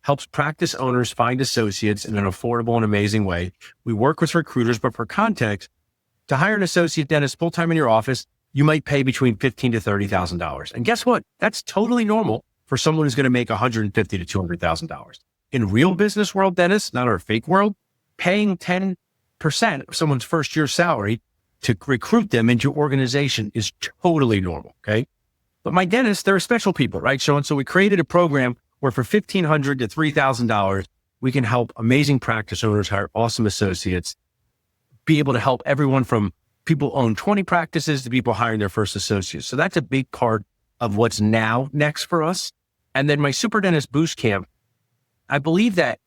helps practice owners find associates in an affordable and amazing way. We work with recruiters, but for context, to hire an associate dentist full-time in your office, you might pay between $15,000 to $30,000. And guess what? That's totally normal for someone who's going to make $150,000 to $200,000. In real business world, dentists, not our fake world, paying 10% of someone's first year salary to recruit them into your organization is totally normal. Okay. But my dentists, they're special people, right? So we created a program where for $1,500 to $3,000, we can help amazing practice owners hire awesome associates, be able to help everyone from people own 20 practices to people hiring their first associates. So that's a big part of what's now next for us. And then my Super Dentist Boost Camp, I believe that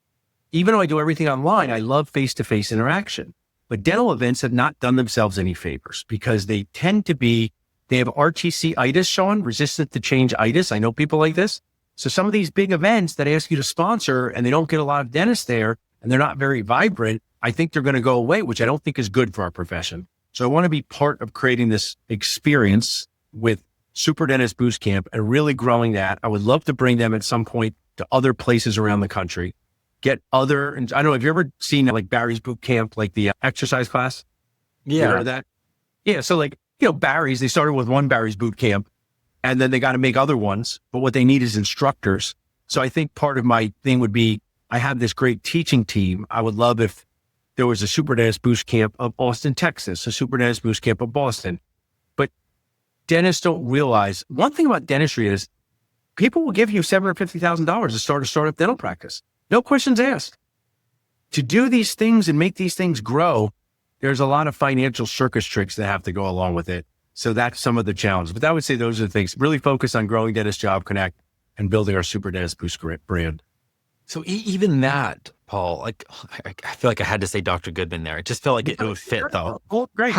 even though I do everything online, I love face-to-face interaction. But dental events have not done themselves any favors because they tend to be, they have RTC-itis, Sean, resistant to change-itis. I know people like this. So some of these big events that ask you to sponsor and they don't get a lot of dentists there and they're not very vibrant, I think they're going to go away, which I don't think is good for our profession. So I want to be part of creating this experience with Super Dentist Boost Camp and really growing that. I would love to bring them at some point to other places around the country, get other, and I don't know, have you ever seen like Barry's Boot Camp, like the exercise class? Yeah. You heard of that? Yeah. So like, Barry's, they started with one Barry's Boot Camp and then they got to make other ones, but what they need is instructors. So I think part of my thing would be, I have this great teaching team. I would love if there was a Super Dentist Boost Camp of Austin, Texas, a Super Dentist Boost Camp of Boston. But dentists don't realize, one thing about dentistry is people will give you $750,000 to start a startup dental practice. No questions asked. To do these things and make these things grow, there's a lot of financial circus tricks that have to go along with it. So that's some of the challenges. But I would say those are the things. Really focus on growing Dentist Job Connect and building our Super Dentist Boost brand. So even that, Paul, like I feel like I had to say Dr. Goodman there. It just felt like it would fit though. Oh, great.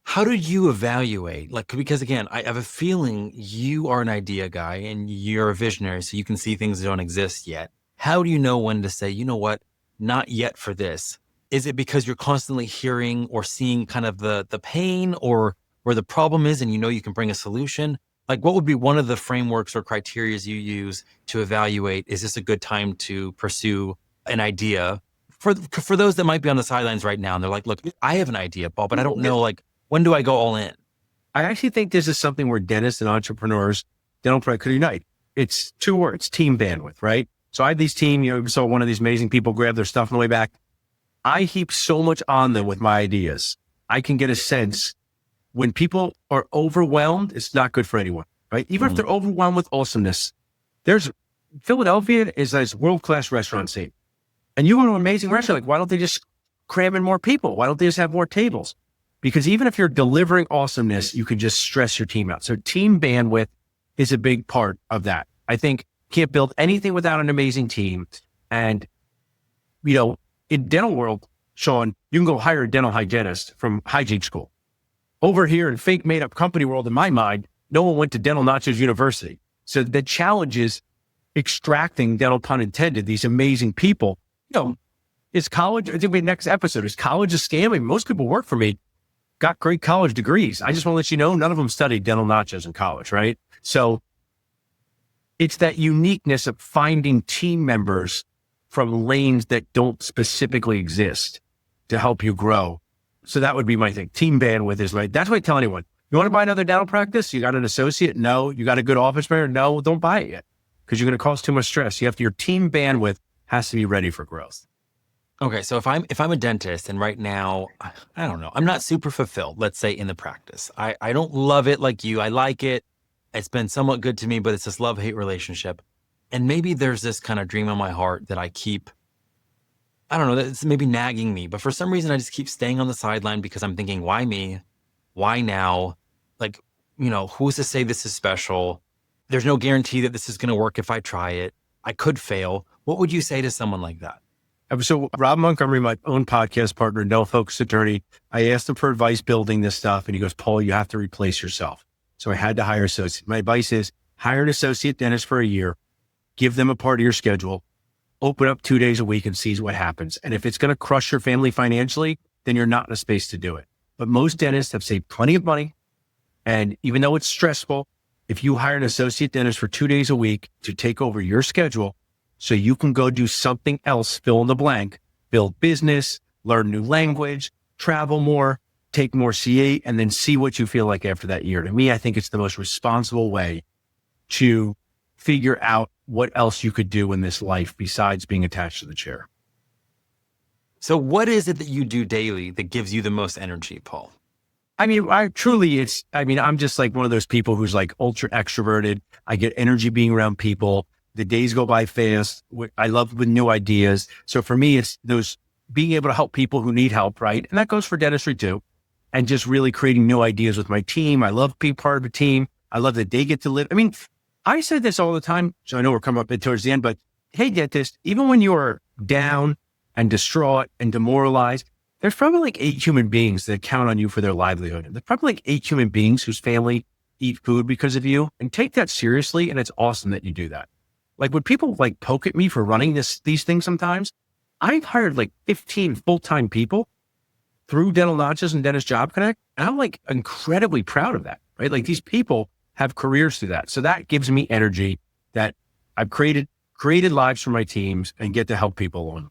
How did you evaluate? Like, because again, I have a feeling you are an idea guy and you're a visionary, so you can see things that don't exist yet. How do you know when to say, you know what, not yet for this? Is it because you're constantly hearing or seeing kind of the pain or where the problem is and you can bring a solution? Like, what would be one of the frameworks or criteria you use to evaluate, is this a good time to pursue an idea? For those that might be on the sidelines right now and they're like, look, I have an idea, Paul, but I don't know, like, when do I go all in? I actually think this is something where dentists and entrepreneurs, dental practice could unite. It's two words, team bandwidth, right? So I have these team, you saw one of these amazing people grab their stuff on the way back. I heap so much on them with my ideas. I can get a sense when people are overwhelmed, it's not good for anyone, right? Even if they're overwhelmed with awesomeness, Philadelphia is this world-class restaurant scene. And you go to an amazing restaurant, like, why don't they just cram in more people? Why don't they just have more tables? Because even if you're delivering awesomeness, you can just stress your team out. So team bandwidth is a big part of that. I think can't build anything without an amazing team. And, in dental world, Sean, you can go hire a dental hygienist from hygiene school. Over here in fake made up company world, in my mind, no one went to Dental Nachos University. So the challenge is extracting, dental pun intended, these amazing people. Is college, I think next episode, is college a scam? Most people work for me got great college degrees. I just want to let you know, none of them studied dental nachos in college, right? So it's that uniqueness of finding team members from lanes that don't specifically exist to help you grow. So that would be my thing. Team bandwidth is right. That's what I tell anyone. You want to buy another dental practice? You got an associate? No. You got a good office manager? No, don't buy it yet because you're going to cause too much stress. Your team bandwidth has to be ready for growth. Okay, so if I'm a dentist and right now, I don't know, I'm not super fulfilled, let's say, in the practice. I don't love it like you. I like it. It's been somewhat good to me, but it's this love-hate relationship. And maybe there's this kind of dream in my heart that I keep, I don't know, that's maybe nagging me. But for some reason, I just keep staying on the sideline because I'm thinking, why me? Why now? Like, who's to say this is special? There's no guarantee that this is going to work if I try it. I could fail. What would you say to someone like that? So Rob Montgomery, my own podcast partner, dental focused attorney, I asked him for advice building this stuff. And he goes, Paul, you have to replace yourself. So I had to hire associates. My advice is hire an associate dentist for a year, give them a part of your schedule, open up 2 days a week and see what happens. And if it's going to crush your family financially, then you're not in a space to do it. But most dentists have saved plenty of money. And even though it's stressful, if you hire an associate dentist for 2 days a week to take over your schedule, so you can go do something else, fill in the blank, build business, learn new language, travel more, take more CA, and then see what you feel like after that year. To me, I think it's the most responsible way to figure out what else you could do in this life besides being attached to the chair. So what is it that you do daily that gives you the most energy, Paul? I'm just like one of those people who's like ultra extroverted. I get energy being around people. The days go by fast. I love with new ideas. So for me, it's those being able to help people who need help, right? And that goes for dentistry too. And just really creating new ideas with my team. I love being part of a team. I love that they get to live. I mean, I say this all the time. So I know we're coming up towards the end, but hey, dentist, even when you are down and distraught and demoralized, there's probably like 8 human beings that count on you for their livelihood. There's probably like 8 human beings whose family eat food because of you, and take that seriously. And it's awesome that you do that. Like when people like poke at me for running these things sometimes, I've hired like 15 full-time people through Dental Nachos and Dentist Job Connect. And I'm like incredibly proud of that, right? Like these people have careers through that. So that gives me energy that I've created lives for my teams and get to help people along.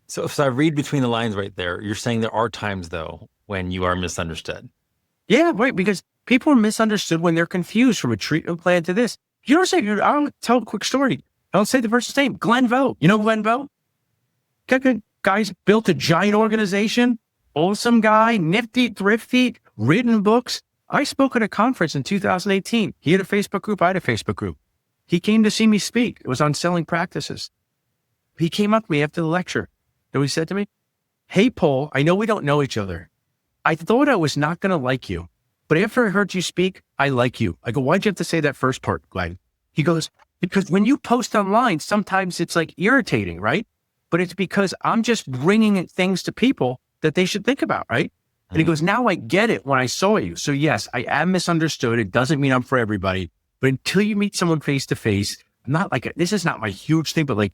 So if I read between the lines right there, you're saying there are times though when you are misunderstood. Yeah, right. Because people are misunderstood when they're confused from a treatment plan to this. You don't say, I'll tell a quick story. I don't say the person's name. Glenn Vo. You know Glenn Vo? Guys built a giant organization. Awesome guy, nifty, thrifty, written books. I spoke at a conference in 2018. He had a Facebook group. I had a Facebook group. He came to see me speak. It was on selling practices. He came up to me after the lecture. And he said to me, hey, Paul, I know we don't know each other. I thought I was not going to like you, but after I heard you speak, I like you. I go, why'd you have to say that first part, Glenn? He goes, because when you post online, sometimes it's like irritating, right? But it's because I'm just bringing things to people that they should think about, right? And he goes, now I get it when I saw you. So yes, I am misunderstood. It doesn't mean I'm for everybody, but until you meet someone face to face, this is not my huge thing, but like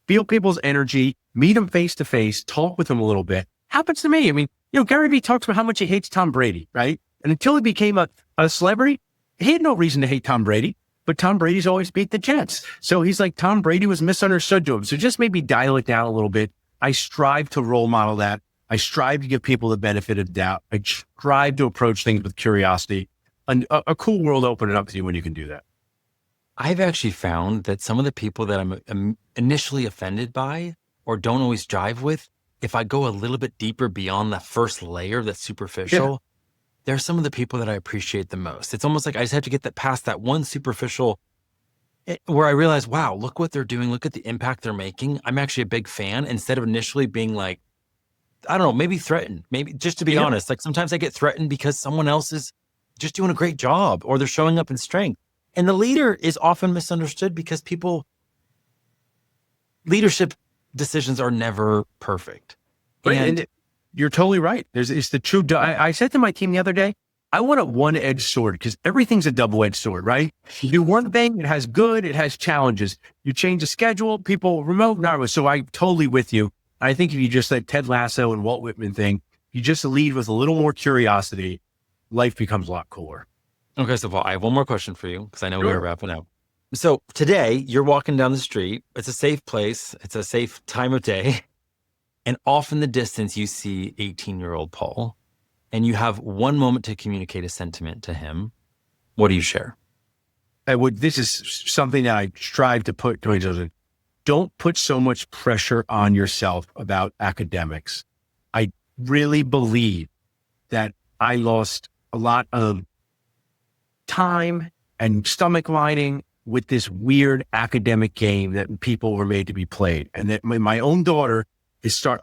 feel people's energy, meet them face to face, talk with them a little bit. Happens to me. I mean, Gary Vee talks about how much he hates Tom Brady, right? And until he became a celebrity, he had no reason to hate Tom Brady, but Tom Brady's always beat the Jets. So he's like, Tom Brady was misunderstood to him. So just maybe dial it down a little bit. I strive to role model that. I strive to give people the benefit of doubt. I strive to approach things with curiosity. And a cool world opening up to you when you can do that. I've actually found that some of the people that I'm initially offended by or don't always jive with, if I go a little bit deeper beyond the first layer that's superficial, they're some of the people that I appreciate the most. It's almost like I just have to get past that one superficial where I realize, wow, look what they're doing. Look at the impact they're making. I'm actually a big fan instead of initially being like, I don't know, maybe threatened, maybe just to be honest. Like sometimes I get threatened because someone else is just doing a great job or they're showing up in strength. And the leader is often misunderstood because leadership decisions are never perfect. And you're totally right. It's the true. I said to my team the other day, I want a one-edged sword because everything's a double-edged sword, right? You do one thing, it has good, it has challenges. You change the schedule, people remote, not. So I'm totally with you. I think if you just like Ted Lasso and Walt Whitman thing, you just lead with a little more curiosity, life becomes a lot cooler. Okay, so Paul, I have one more question for you because I know we're wrapping up. So today you're walking down the street. It's a safe place. It's a safe time of day. And off in the distance, you see 18-year-old Paul, and you have one moment to communicate a sentiment to him. What do you share? This is something that I strive to put to my children. Don't put so much pressure on yourself about academics. I really believe that I lost a lot of time and stomach lining with this weird academic game that people were made to be played. And that my own daughter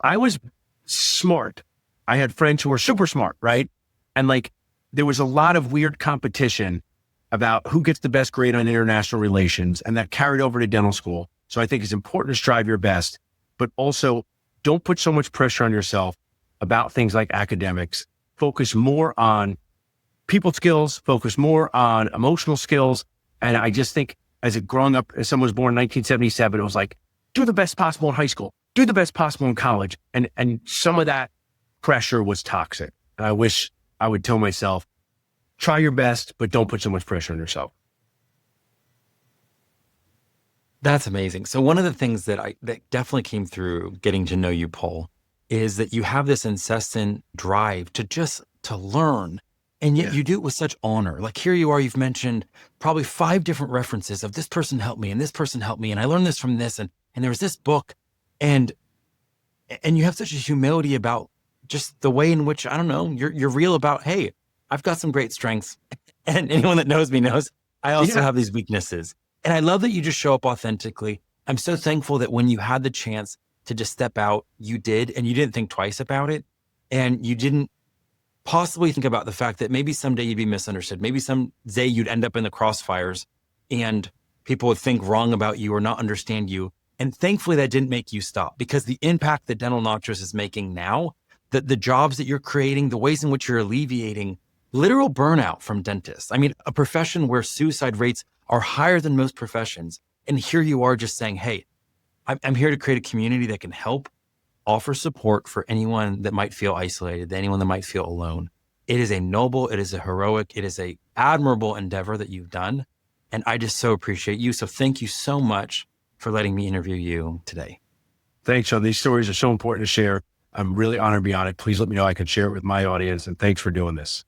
I was smart. I had friends who were super smart, right? And like, there was a lot of weird competition about who gets the best grade on international relations. And that carried over to dental school. So I think it's important to strive your best, but also don't put so much pressure on yourself about things like academics. Focus more on people skills, focus more on emotional skills. And I just think growing up, as someone was born in 1977, it was like, do the best possible in high school, do the best possible in college. And some of that pressure was toxic. And I wish I would tell myself, try your best, but don't put so much pressure on yourself. That's amazing. So one of the things that definitely came through getting to know you, Paul, is that you have this incessant drive to learn. And yet you do it with such honor. Like here you are, you've mentioned probably 5 different references of this person helped me and this person helped me. And I learned this from this. And there was this book and you have such a humility about just the way in which, I don't know, you're real about, hey, I've got some great strengths. And anyone that knows me knows I also have these weaknesses. And I love that you just show up authentically. I'm so thankful that when you had the chance to just step out, you did, and you didn't think twice about it. And you didn't possibly think about the fact that maybe someday you'd be misunderstood. Maybe someday you'd end up in the crossfires and people would think wrong about you or not understand you. And thankfully that didn't make you stop, because the impact that Dental Nachos is making now, that the jobs that you're creating, the ways in which you're alleviating literal burnout from dentists. I mean, a profession where suicide rates are higher than most professions. And here you are just saying, hey, I'm here to create a community that can help offer support for anyone that might feel isolated, anyone that might feel alone. It is a noble, it is a heroic, it is a admirable endeavor that you've done. And I just so appreciate you. So thank you so much for letting me interview you today. Thanks, Sean. These stories are so important to share. I'm really honored to be on it. Please let me know I can share it with my audience. And thanks for doing this.